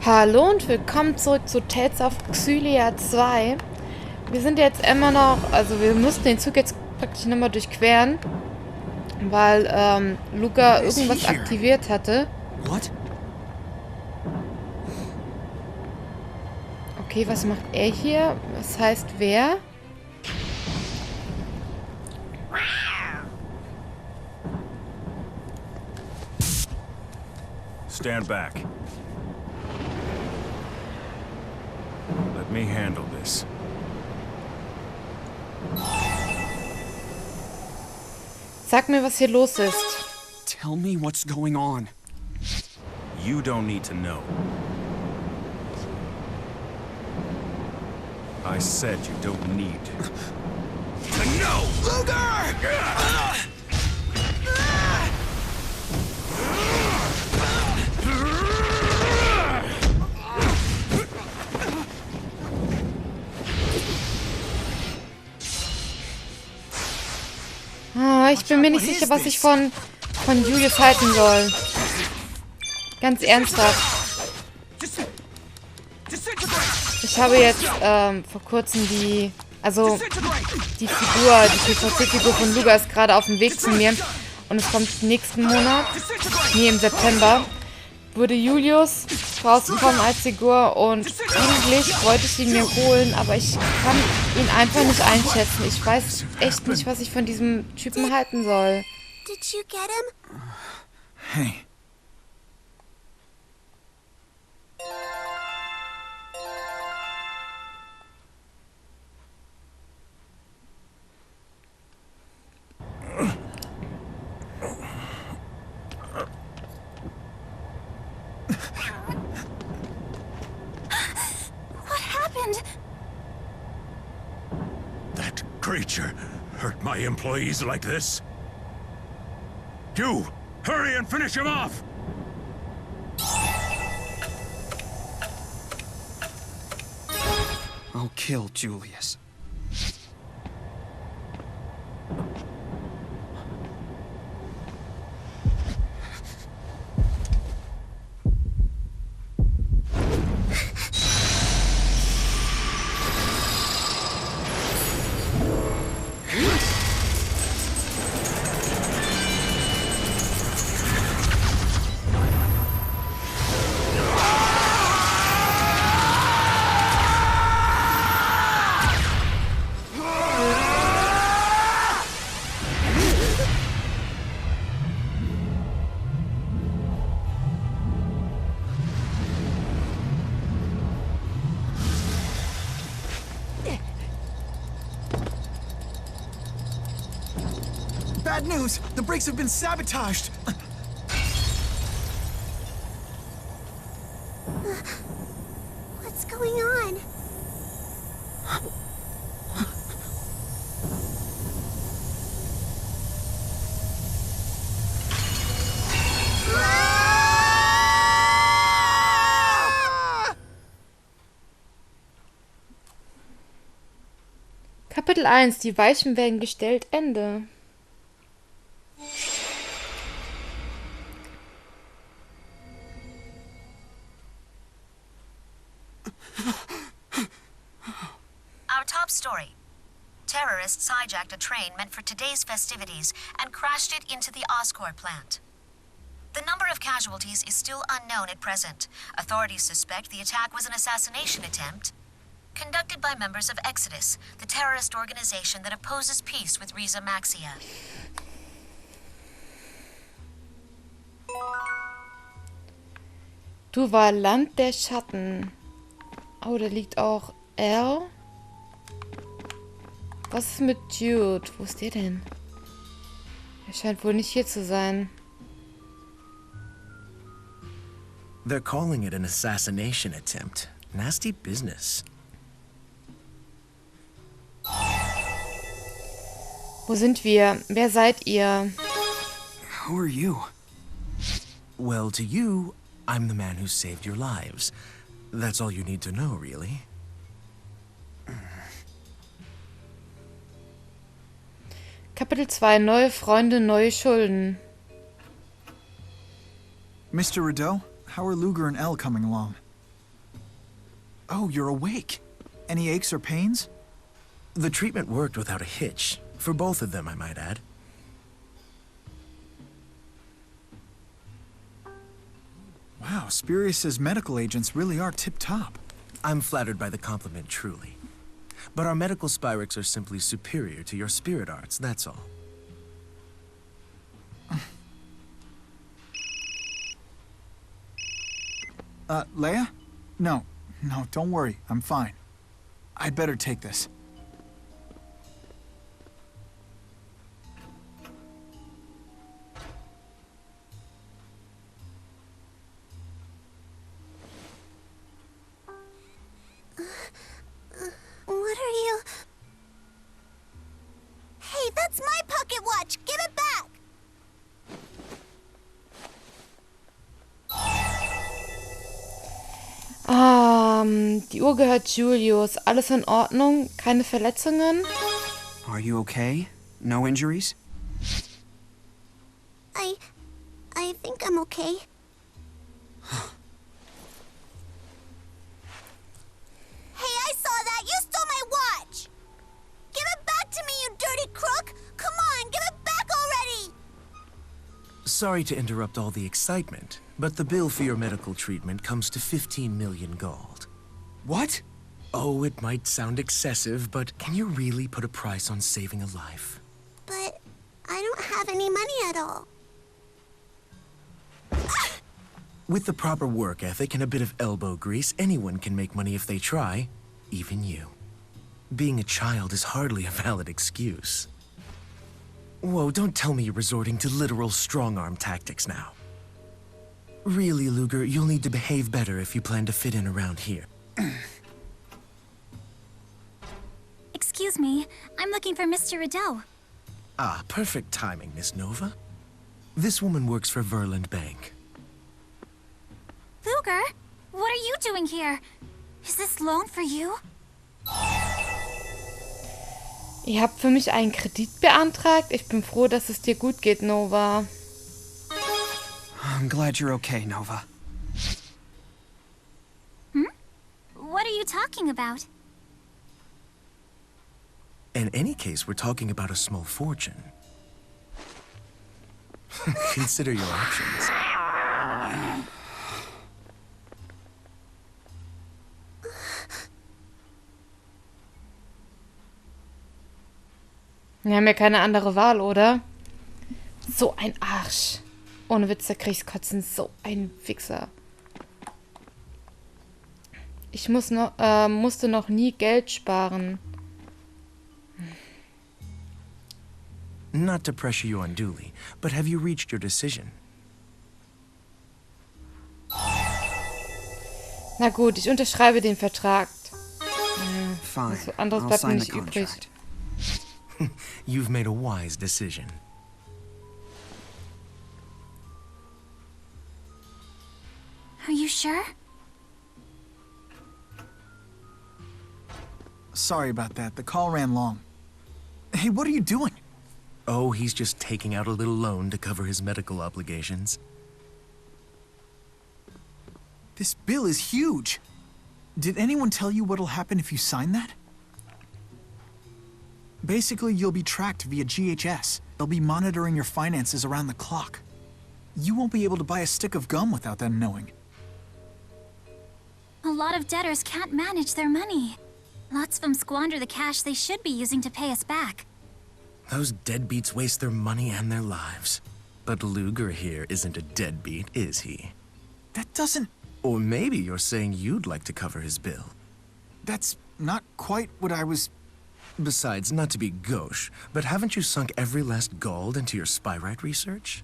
Hallo und willkommen zurück zu Tales of Xillia 2. Wir sind jetzt immer noch, also wir mussten den Zug jetzt praktisch nochmal durchqueren, weil Ludger irgendwas aktiviert hatte. Okay, was macht er hier? Was heißt wer? Stand back. Let me handle this. Sag mir, was hier los ist. Tell me what's going on. You don't need to know. I said you don't need to know. Ludger! Ich bin mir nicht sicher, was ich von Julius halten soll. Ganz ernsthaft. Ich habe jetzt vor kurzem die PvP-Figur von Ludger ist gerade auf dem Weg zu mir. Und es kommt nächsten Monat, nee, im September, Bruder Julius rausgekommen als Figur und eigentlich wollte ich ihn mir holen, aber ich kann ihn einfach nicht einschätzen. Ich weiß echt nicht, was ich von diesem Typen halten soll. Did you get him? Hey. That creature hurt my employees like this? You! Hurry and finish him off! I'll kill Julius. Bad news! The brakes have been sabotaged! What's going on? Kapitel 1. Die Weichen werden gestellt. Ende. Our top story. Terrorists hijacked a train meant for today's festivities and crashed it into the Oscorp plant. The number of casualties is still unknown at present. Authorities suspect the attack was an assassination attempt conducted by members of Exodus, the terrorist organization that opposes peace with Rieze Maxia. Du war Land der Schatten. Oh, da liegt auch Elle. Was ist mit Jude? Wo ist der denn? Er scheint wohl nicht hier zu sein. They're calling it an assassination attempt. Nasty business. Wo sind wir? Wer seid ihr? Who are you? Well, to you, I'm the man who saved your lives. That's all you need to know, really. Kapitel 2. Neue Freunde, neue Schulden. Mr. Rideau, how are Ludger and Elle coming along? Oh, you're awake. Any aches or pains? The treatment worked without a hitch. For both of them, I might add. Wow, Spurius's medical agents really are tip-top. I'm flattered by the compliment, truly. But our medical Spyrics are simply superior to your spirit arts, that's all. Leia? No, don't worry, I'm fine. I'd better take this. What are you... Hey, that's my pocket watch! Give it back! Die Uhr gehört Julius. Alles in Ordnung? Keine Verletzungen? Are you okay? No injuries? I think I'm okay. Hey, I saw that! You stole my watch! Give it back to me, you dirty crook! Come on, give it back already! Sorry to interrupt all the excitement, but the bill for your medical treatment comes to 15 million gold. What? Oh, it might sound excessive, but can you really put a price on saving a life? But I don't have any money at all. With the proper work ethic and a bit of elbow grease, anyone can make money if they try, even you. Being a child is hardly a valid excuse. Whoa, don't tell me you're resorting to literal strong-arm tactics now. Really, Ludger, you'll need to behave better if you plan to fit in around here. Excuse me, I'm looking for Mr. Rideau. Ah, perfect timing, Miss Nova. This woman works for Verland Bank. Ludger, what are you doing here? Is this loan for you? Ihr habt für mich einen Kredit beantragt? Ich bin froh, dass es dir gut geht, Nova. I'm glad you're okay, Nova. What are you talking about? In any case, we're talking about a small fortune. Consider your options. Wir haben ja keine andere Wahl, oder? So ein Arsch. Ohne Witz, da krieg ich's kotzen. So ein Wichser. Ich musste noch nie Geld sparen. Not to pressure you unduly, but have you reached your decision? Na gut, ich unterschreibe den Vertrag. Fine. Was anderes I'll bleibt mir sign the nicht übrig. contract. You've made a wise decision. Are you sure? Sorry about that. The call ran long. Hey, what are you doing? Oh, he's just taking out a little loan to cover his medical obligations. This bill is huge. Did anyone tell you what'll happen if you sign that? Basically, you'll be tracked via GHS. They'll be monitoring your finances around the clock. You won't be able to buy a stick of gum without them knowing. A lot of debtors can't manage their money. Lots of them squander the cash they should be using to pay us back. Those deadbeats waste their money and their lives. But Ludger here isn't a deadbeat, is he? That doesn't... Or maybe you're saying you'd like to cover his bill. That's not quite what I was... Besides, not to be gauche, but haven't you sunk every last gold into your spyrite research?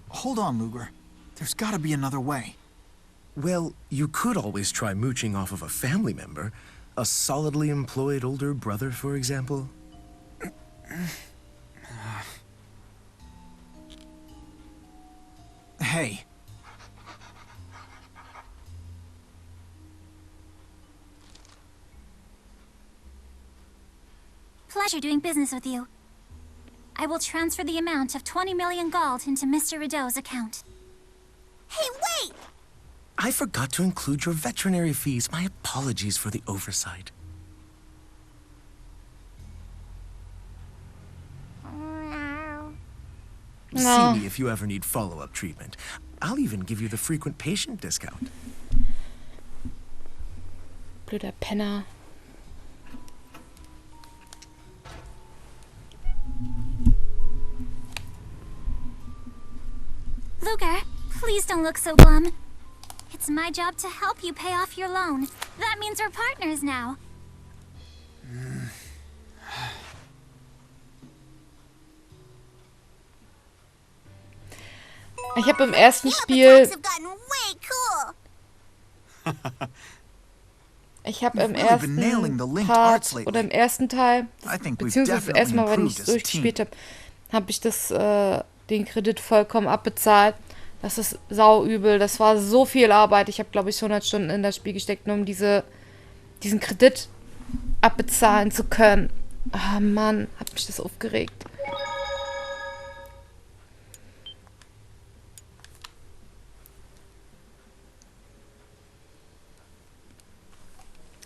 Hold on, Ludger. There's gotta be another way. Well, you could always try mooching off of a family member. A solidly employed older brother, for example. Hey. Pleasure doing business with you. I will transfer the amount of 20 million gold into Mr. Rideau's account. Hey, wait! I forgot to include your veterinary fees. My apologies for the oversight. No. See me if you ever need follow-up treatment. I'll even give you the frequent patient discount. Blöder Penner. Ludger, please don't look so glum. It's my job to help you pay off your loan. That means we're partners now. Ich habe im ersten Yeah, the Spiel... talks have gotten way cool. Ich habe im You've really been nailing ersten the linked Part arts lately. oder im ersten Teil, I think we've beziehungsweise definitely erstmal, wenn ich improved es as a durchgespielt team. habe ich das, den Kredit vollkommen abbezahlt. Das ist sauübel. Das war so viel Arbeit. Ich habe, glaube ich, 100 Stunden in das Spiel gesteckt, nur um diesen Kredit abbezahlen zu können. Ah, Mann, hat mich das aufgeregt.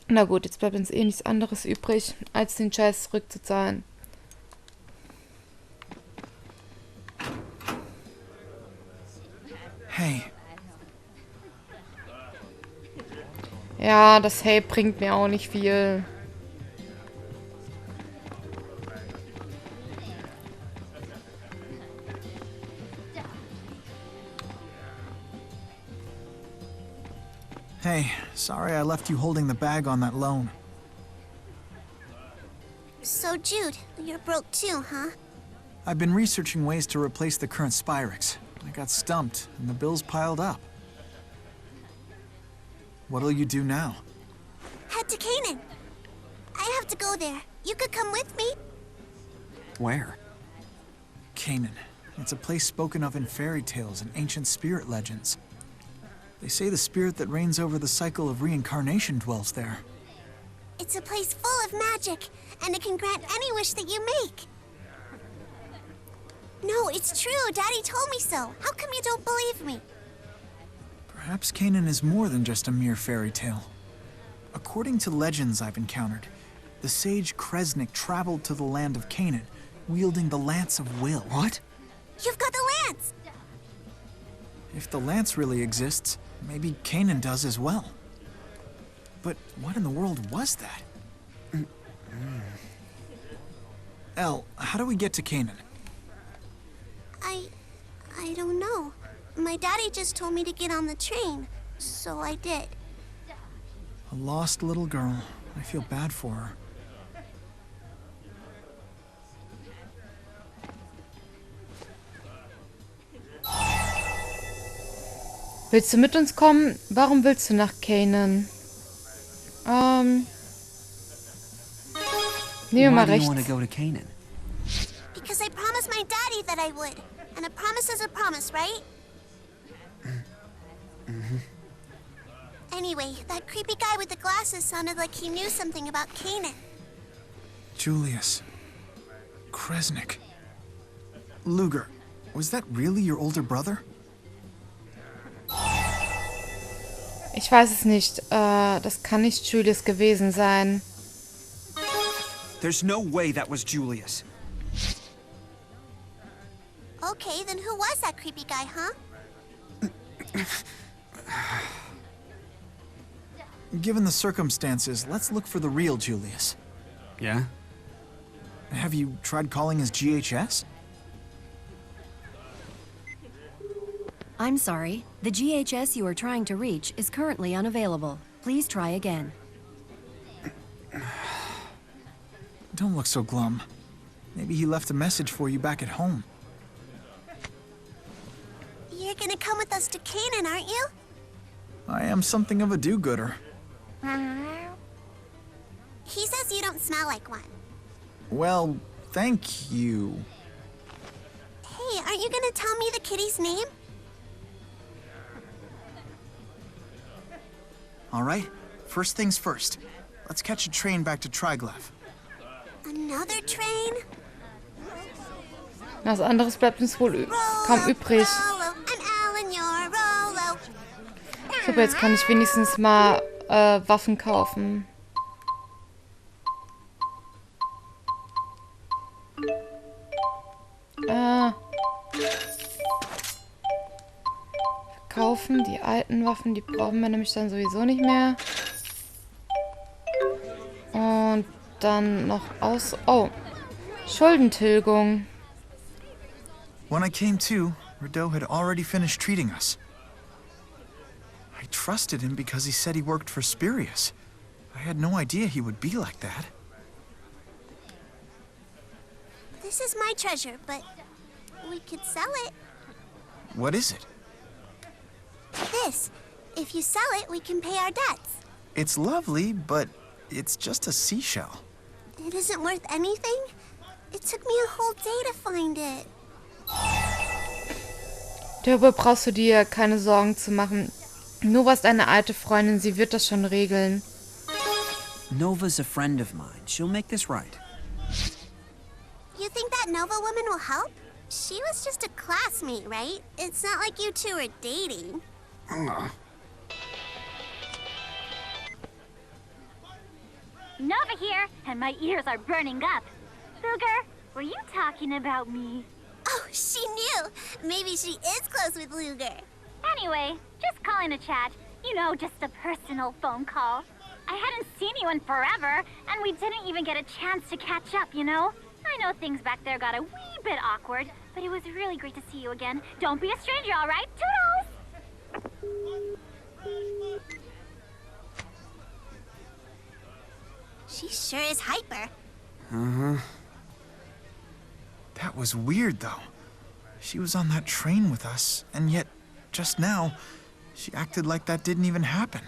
Na gut, jetzt bleibt uns eh nichts anderes übrig, als den Scheiß zurückzuzahlen. Hey, Ja, das Hey bringt mir auch nicht viel. hey, sorry I left you holding the bag on that loan. So, Jude, you're broke too, huh? I've been researching ways to replace the current Spyrix. I got stumped, and the bills piled up. What'll you do now? Head to Canaan. I have to go there. You could come with me. Where? Canaan. It's a place spoken of in fairy tales and ancient spirit legends. They say the spirit that reigns over the cycle of reincarnation dwells there. It's a place full of magic, and it can grant any wish that you make. No, it's true. Daddy told me so. How come you don't believe me? Perhaps Canaan is more than just a mere fairy tale. According to legends I've encountered, the sage Kresnik traveled to the land of Canaan, wielding the Lance of Will. What? You've got the lance! If the lance really exists, maybe Canaan does as well. But what in the world was that? Elle, how do we get to Canaan? I don't know. My daddy just told me to get on the train, so I did. A lost little girl. I feel bad for her. Willst du mit uns kommen? Warum willst du nach Canaan? Nehmen wir mal Why do you want to rechts. go to Canaan? Because I promised my daddy that I would. And a promise is a promise, right? Anyway, that creepy guy with the glasses sounded like he knew something about Canaan. Julius. Kresnik. Ludger. Was that really your older brother? Ich weiß es nicht. Das kann nicht Julius gewesen sein. There's no way that was Julius. Okay, then who was that creepy guy, huh? Given the circumstances, let's look for the real Julius. Yeah? Have you tried calling his GHS? I'm sorry. The GHS you are trying to reach is currently unavailable. Please try again. Don't look so glum. Maybe he left a message for you back at home. You're gonna come with us to Canaan, aren't you? I am something of a do-gooder. He says you don't smell like one. Well, thank you. Hey, aren't you gonna tell me the kitty's name? All right, first things first. Let's catch a train back to Triglav. Another train? Was anderes bleibt uns wohl kaum übrig. Rolo, I'm Alan, you're Rolo. Super, jetzt kann ich wenigstens mal Waffen kaufen. Verkaufen die alten Waffen, die brauchen wir nämlich dann sowieso nicht mehr. Und dann noch aus... Oh, Schuldentilgung. When I came to, Rideau had already finished treating us. I trusted him because he said he worked for Spurius. I had no idea he would be like that. This is my treasure, but we could sell it. What is it? This. If you sell it, we can pay our debts. It's lovely, but it's just a seashell. It isn't worth anything? It took me a whole day to find it. Darüber brauchst du dir keine Sorgen zu machen. Nova ist eine alte Freundin, sie wird das schon regeln. Nova's a friend of mine. She'll make this right. You think that Nova woman will help? She was just a classmate, right? It's not like you two are dating. Nova here, and my ears are burning up. Ludger, were you talking about me? Oh, she knew. Maybe she is close with Ludger. Anyway, just calling to chat. You know, just a personal phone call. I hadn't seen you in forever, and we didn't even get a chance to catch up, you know? I know things back there got a wee bit awkward, but it was really great to see you again. Don't be a stranger, all right? Toodles! She sure is hyper. Uh-huh. That was weird, though. She was on that train with us, and yet, just now, she acted like that didn't even happen.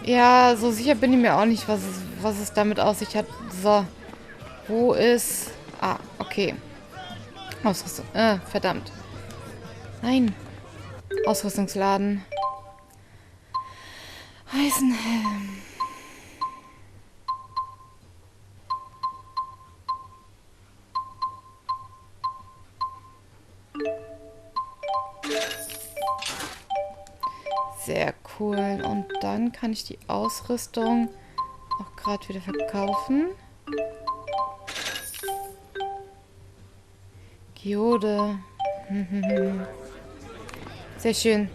Ja, so sicher bin ich mir auch nicht, was es damit auf sich hat. So. Wo ist... Ah, okay. Ausrüstung. Verdammt. Nein. Ausrüstungsladen. Eisenhelm. Sehr cool. Und dann kann ich die Ausrüstung auch gerade wieder verkaufen. Geode. Sehr schön.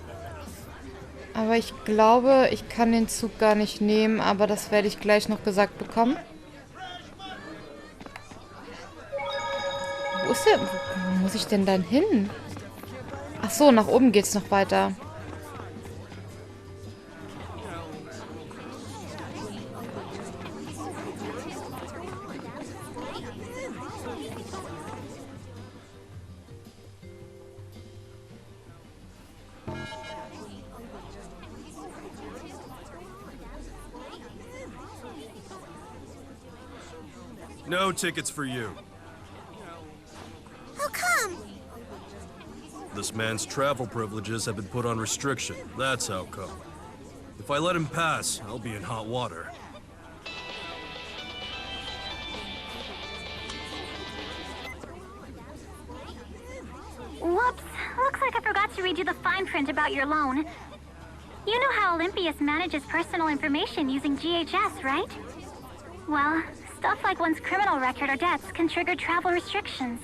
Aber ich glaube, ich kann den Zug gar nicht nehmen, aber das werde ich gleich noch gesagt bekommen. Wo ist der? Wo muss ich denn dann hin? Ach so, nach oben geht's noch weiter. No tickets for you. How come? This man's travel privileges have been put on restriction. That's how come. If I let him pass, I'll be in hot water. Whoops. Looks like I forgot to read you the fine print about your loan. You know how Olympios manages personal information using GHS, right? Well, stuff like one's criminal record or debts can trigger travel restrictions.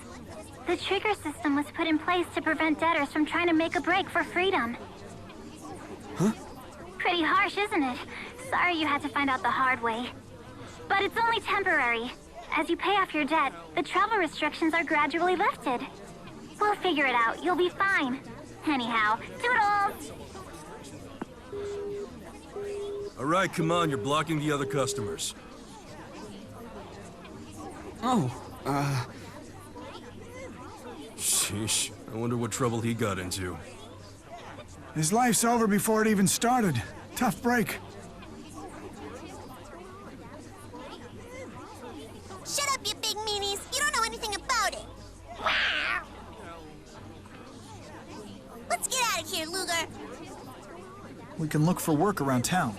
The trigger system was put in place to prevent debtors from trying to make a break for freedom. Huh? Pretty harsh, isn't it? Sorry you had to find out the hard way. But it's only temporary. As you pay off your debt, the travel restrictions are gradually lifted. We'll figure it out. You'll be fine. Anyhow, toodles! All right, come on, you're blocking the other customers. Oh, Sheesh, I wonder what trouble he got into. His life's over before it even started. Tough break. Shut up, you big meanies. You don't know anything about it. Let's get out of here, Ludger. We can look for work around town.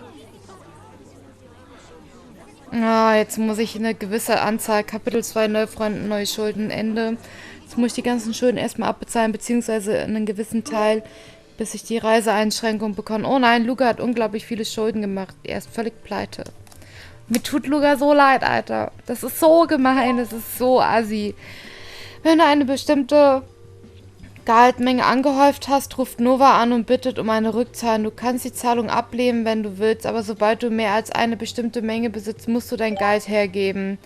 Ah, jetzt muss ich eine gewisse Anzahl, Kapitel 2, Neufreunden, neue Schulden, Ende. Jetzt muss ich die ganzen Schulden erstmal abbezahlen, beziehungsweise einen gewissen Teil, bis ich die Reiseeinschränkung bekomme. Oh nein, Ludger hat unglaublich viele Schulden gemacht. Er ist völlig pleite. Mir tut Ludger so leid, Alter. Das ist so gemein, das ist so assi. Wenn du eine bestimmte Gehaltmenge angehäuft hast, ruft Nova an und bittet um eine Rückzahlung. Du kannst die Zahlung ablehnen, wenn du willst, aber sobald du mehr als eine bestimmte Menge besitzt, musst du dein Geld hergeben.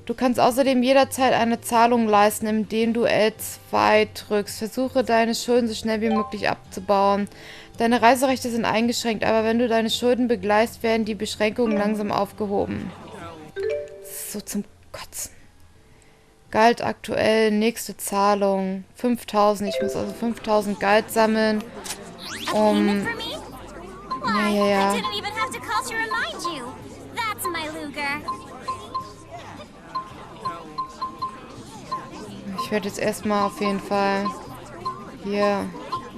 Du kannst außerdem jederzeit eine Zahlung leisten, indem du L2 drückst. Versuche, deine Schulden so schnell wie möglich abzubauen. Deine Reiserechte sind eingeschränkt, aber wenn du deine Schulden begleichst, werden die Beschränkungen langsam aufgehoben. Das ist so zum Kotzen. Galt aktuell, nächste Zahlung. 5000. Ich muss also 5000 Galt sammeln. Ja. Ich werde jetzt erstmal auf jeden Fall hier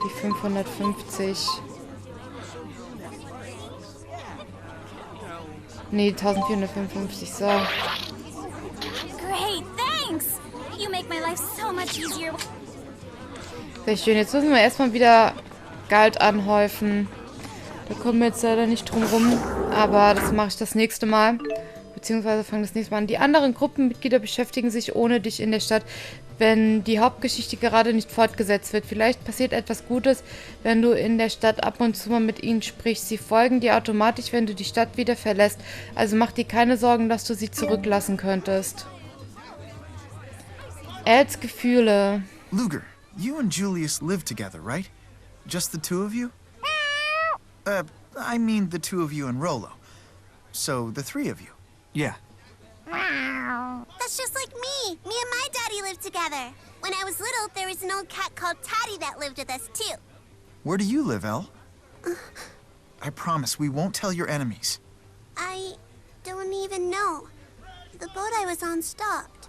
die 550. Nee, 1455, so. Sehr schön, jetzt müssen wir erstmal wieder Geld anhäufen. Da kommen wir jetzt leider nicht drum rum, aber das mache ich das nächste Mal. Beziehungsweise fangen das nächste Mal an. Die anderen Gruppenmitglieder beschäftigen sich ohne dich in der Stadt, wenn die Hauptgeschichte gerade nicht fortgesetzt wird. Vielleicht passiert etwas Gutes, wenn du in der Stadt ab und zu mal mit ihnen sprichst. Sie folgen dir automatisch, wenn du die Stadt wieder verlässt. Also mach dir keine Sorgen, dass du sie zurücklassen könntest. Els Gefühle. Ludger, you and Julius live together, right? Just the two of you? I mean the two of you and Rollo. So, the three of you. Yeah. That's just like me. Me and my daddy lived together. When I was little, there was an old cat called Taddy that lived with us, too. Where do you live, Elle? I promise we won't tell your enemies. I don't even know. The boat I was on stopped,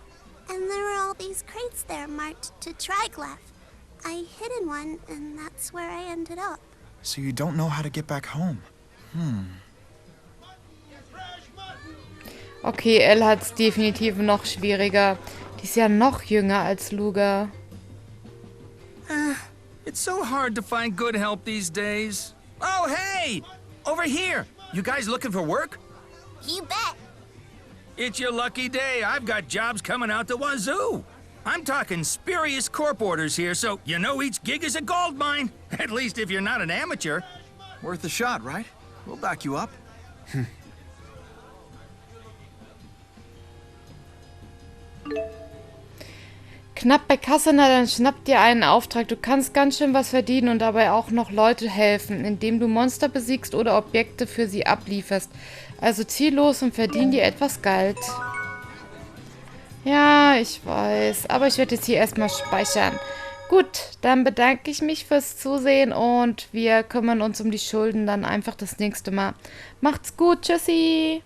and there were all these crates there marked to Triglav. I hid in one, and that's where I ended up. So you don't know how to get back home? Okay, Elle hat es definitiv noch schwieriger. Die ist ja noch jünger als Ludger. It's so hard to find good help these days. Oh, hey! Over here! You guys looking for work? You bet. It's your lucky day. I've got jobs coming out the wazoo. I'm talking spurious corp orders here, so you know each gig is a gold mine. At least if you're not an amateur. Worth a shot, right? We'll back you up. Knapp bei Kasse, na dann schnapp dir einen Auftrag. Du kannst ganz schön was verdienen und dabei auch noch Leute helfen, indem du Monster besiegst oder Objekte für sie ablieferst. Also zieh los und verdien dir etwas Geld. Ja, ich weiß. Aber ich werde jetzt hier erstmal speichern. Gut, dann bedanke ich mich fürs Zusehen und wir kümmern uns um die Schulden dann einfach das nächste Mal. Macht's gut, tschüssi!